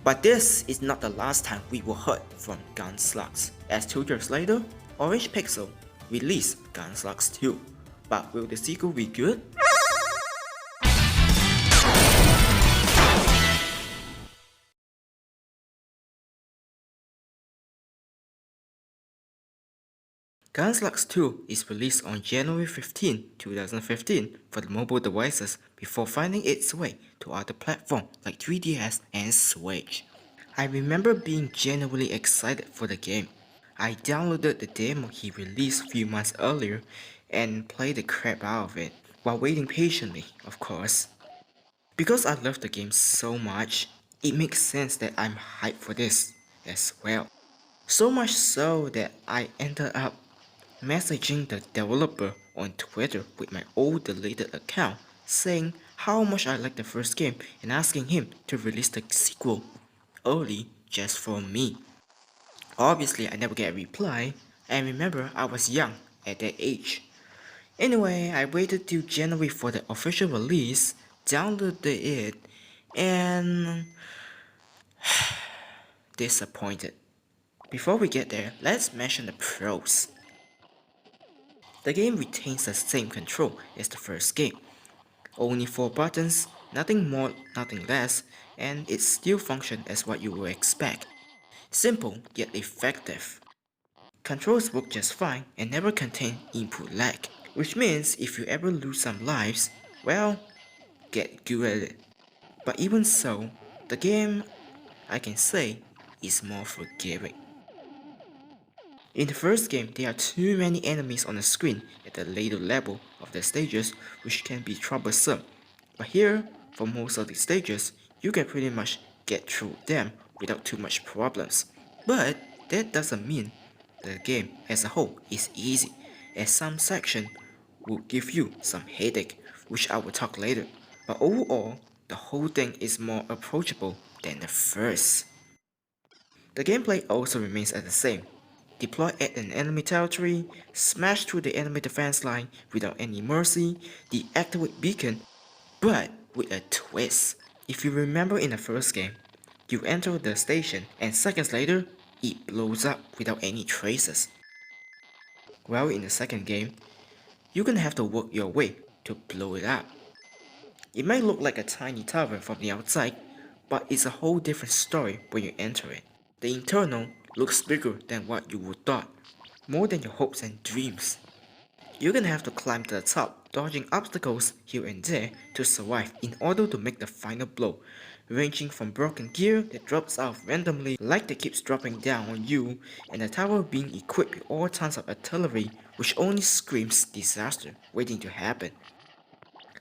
But this is not the last time we will hear from Gunslugs, as 2 years later, orangepixel released Gunslugs 2. But will the sequel be good? Gunslugs 2 is released on January 15, 2015 for the mobile devices before finding its way to other platforms like 3DS and Switch. I remember being genuinely excited for the game. I downloaded the demo he released a few months earlier and played the crap out of it, while waiting patiently, of course. Because I love the game so much, it makes sense that I'm hyped for this as well. So much so that I ended up messaging the developer on Twitter with my old deleted account saying how much I liked the first game and asking him to release the sequel early just for me. Obviously I never get a reply, and remember I was young at that age. Anyway, I waited till January for the official release, downloaded it, and disappointed. Before we get there, let's mention the pros. The game retains the same control as the first game. Only 4 buttons, nothing more, nothing less, and it still functions as what you would expect. Simple yet effective. Controls work just fine and never contain input lag, which means if you ever lose some lives, well, get good at it. But even so, the game, I can say, is more forgiving. In the first game, there are too many enemies on the screen at the later level of the stages, which can be troublesome. But here, for most of the stages, you can pretty much get through them without too much problems. But that doesn't mean the game as a whole is easy, as some section will give you some headache, which I will talk later. But overall, the whole thing is more approachable than the first. The gameplay also remains as the same. Deploy at an enemy territory, smash through the enemy defense line without any mercy, deactivate beacon, but with a twist. If you remember in the first game, you enter the station and seconds later, it blows up without any traces. Well, in the second game, you're gonna have to work your way to blow it up. It might look like a tiny tower from the outside, but it's a whole different story when you enter it. The internal looks bigger than what you would thought, more than your hopes and dreams. You're gonna have to climb to the top, dodging obstacles here and there to survive in order to make the final blow, ranging from broken gear that drops out randomly like that keeps dropping down on you, and the tower being equipped with all tons of artillery which only screams disaster waiting to happen.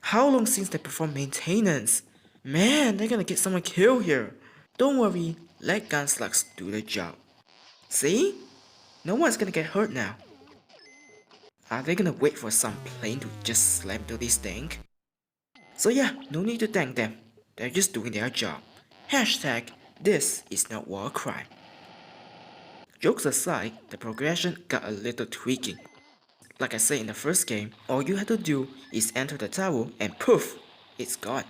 How long since they performed maintenance? Man, they're gonna get someone killed here. Don't worry, let Gunslugs do the job. See? No one's gonna get hurt now. Are they gonna wait for some plane to just slam into this thing? So yeah, no need to thank them. They're just doing their job. Hashtag, this is not war crime. Jokes aside, the progression got a little tweaking. Like I said in the first game, all you had to do is enter the tower and poof, it's gone.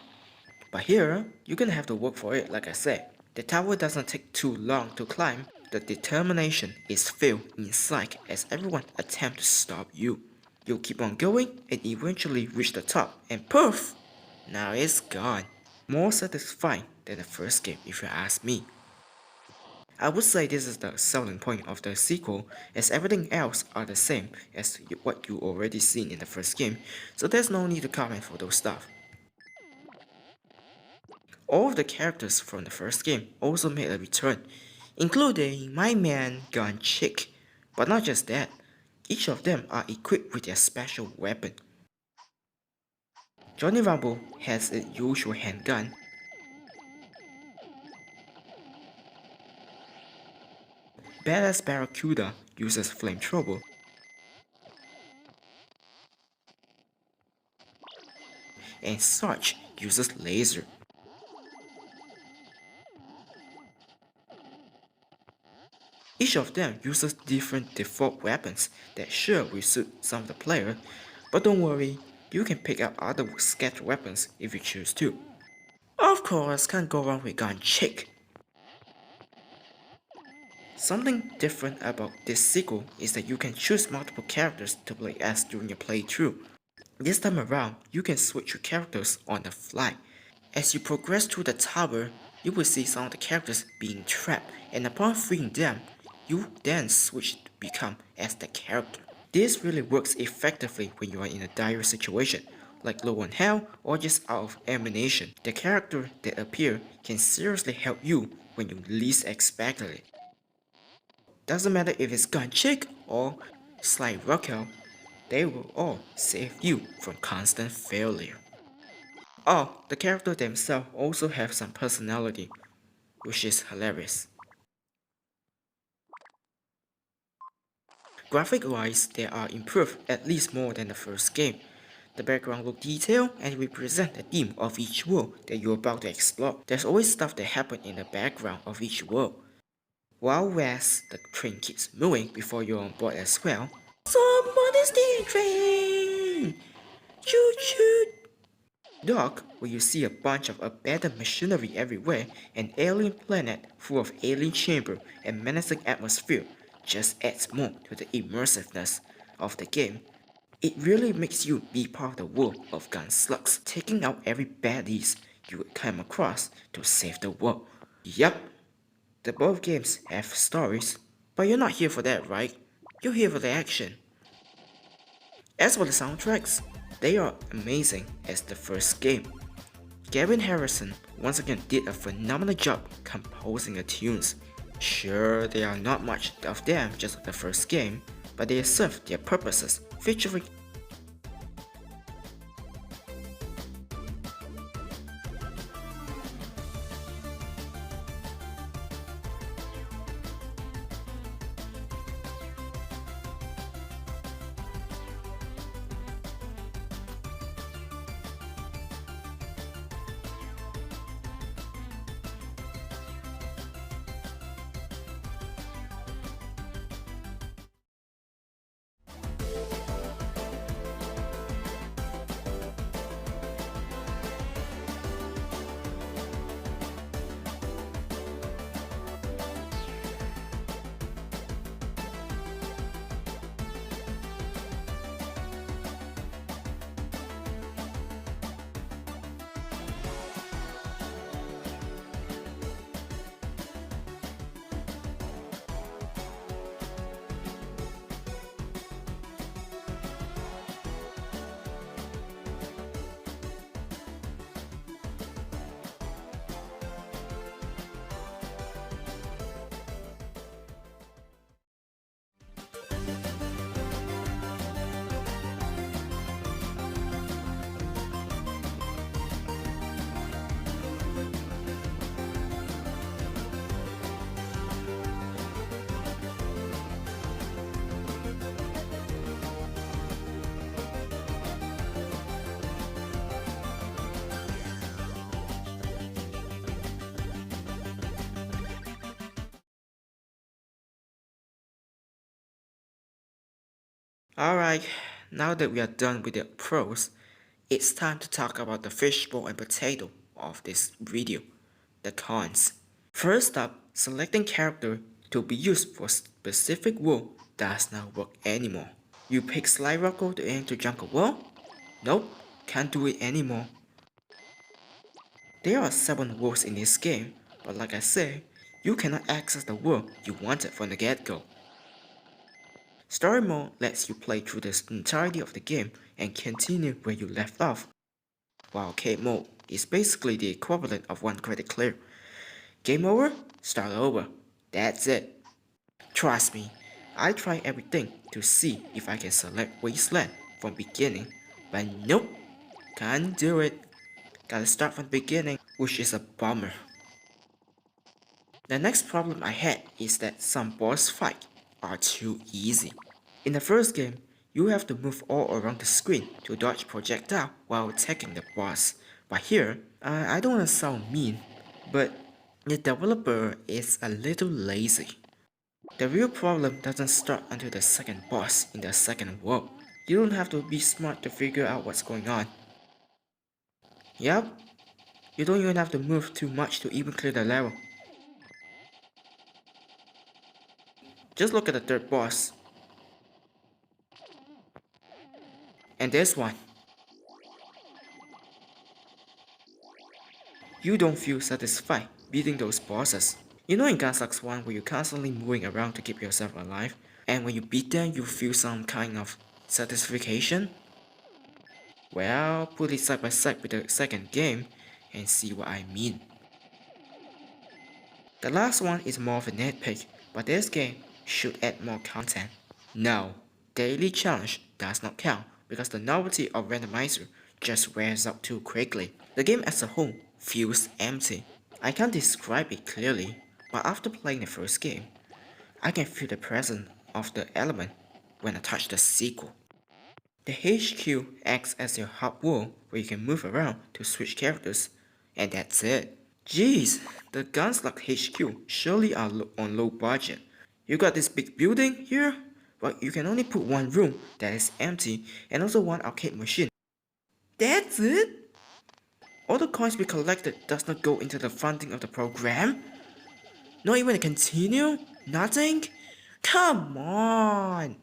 But here, you're gonna have to work for it like I said. The tower doesn't take too long to climb. The determination is felt in sight as everyone attempts to stop you. You'll keep on going and eventually reach the top and poof! Now it's gone. More satisfying than the first game if you ask me. I would say this is the selling point of the sequel, as everything else are the same as what you already seen in the first game, so there's no need to comment for those stuff. All of the characters from the first game also made a return, including my man Gunchick. But not just that, each of them are equipped with their special weapon. Johnny Rumble has a usual handgun, Badass Barracuda uses flamethrower, and Sarge uses laser. Each of them uses different default weapons that sure will suit some of the player, but don't worry, you can pick up other scatter weapons if you choose to. Of course, can't go wrong with Gunchick. Something different about this sequel is that you can choose multiple characters to play as during your playthrough. This time around, you can switch your characters on the fly. As you progress through the tower, you will see some of the characters being trapped, and upon freeing them, you then switch to become as the character. This really works effectively when you are in a dire situation, like low on health or just out of ammunition. The character that appear can seriously help you when you least expect it. Doesn't matter if it's Gunchick or Sly Rockwell, they will all save you from constant failure. Oh, the characters themselves also have some personality, which is hilarious. Graphic-wise, they are improved at least more than the first game. The background look detailed and represent the theme of each world that you're about to explore. There's always stuff that happen in the background of each world. While west, the train keeps moving before you're on board as well. Somebody's stealing train! Choo choo! Dock, where you see a bunch of abandoned machinery everywhere, an alien planet full of alien chamber and menacing atmosphere, just adds more to the immersiveness of the game. It really makes you be part of the world of Gunslugs, taking out every baddies you would come across to save the world. Yup, the both games have stories, but you're not here for that, right? You're here for the action. As for the soundtracks, they are amazing as the first game. Gavin Harrison once again did a phenomenal job composing the tunes. Sure, there are not much of them just like the first game, but they serve their purposes, featuring Alright, now that we are done with the pros, it's time to talk about the fishbowl and potato of this video, the cons. First up, selecting character to be used for specific world does not work anymore. You pick Sly Rocco to enter Jungle World? Nope, can't do it anymore. There are 7 worlds in this game, but like I said, you cannot access the world you wanted from the get-go. Story mode lets you play through the entirety of the game and continue where you left off, while arcade mode is basically the equivalent of one credit clear. Game over? Start over. That's it. Trust me, I try everything to see if I can select Wasteland from beginning, but nope, can't do it. Gotta start from the beginning, which is a bummer. The next problem I had is that some boss fights are too easy. In the first game, you have to move all around the screen to dodge projectile while attacking the boss. But here, I don't want to sound mean, but the developer is a little lazy. The real problem doesn't start until the second boss in the second world. You don't have to be smart to figure out what's going on. Yup, you don't even have to move too much to even clear the level. Just look at the third boss. And this one. You don't feel satisfied beating those bosses. You know in Gunslugs 1 where you're constantly moving around to keep yourself alive, and when you beat them you feel some kind of satisfaction? Well, put it side by side with the second game and see what I mean. The last one is more of a nitpick, but this game should add more content. No, daily challenge does not count because the novelty of randomizer just wears out too quickly. The game as a whole feels empty. I can't describe it clearly, but after playing the first game, I can feel the presence of the element when I touch the sequel. The HQ acts as your hub world where you can move around to switch characters, and that's it. Jeez, the Gunslugs HQ surely are on low budget. You got this big building here, but you can only put one room that is empty and also one arcade machine. That's it? All the coins we collected does not go into the funding of the program? Not even a continue? Nothing? Come on!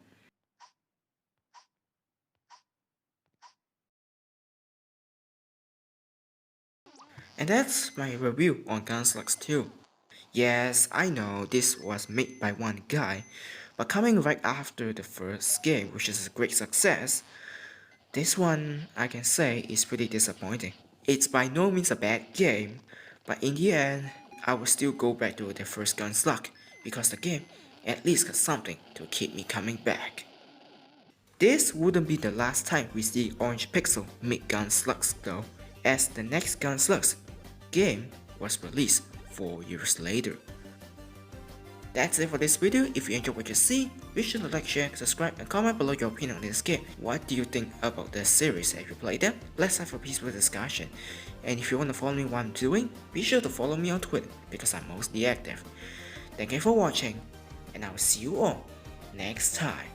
And that's my review on Gunslugs 2. Yes, I know this was made by one guy, but coming right after the first game, which is a great success, this one I can say is pretty disappointing. It's by no means a bad game, but in the end, I will still go back to the first Gunslug because the game at least got something to keep me coming back. This wouldn't be the last time we see orangepixel make Gunslugs though, as the next Gunslugs game was released 4 years later. That's it for this video. If you enjoyed what you see, be sure to like, share, subscribe, and comment below your opinion on this game. What do you think about this series? Have you played them? Let's have a peaceful discussion. And if you want to follow me what I'm doing, be sure to follow me on Twitter because I'm mostly active. Thank you for watching, and I will see you all next time.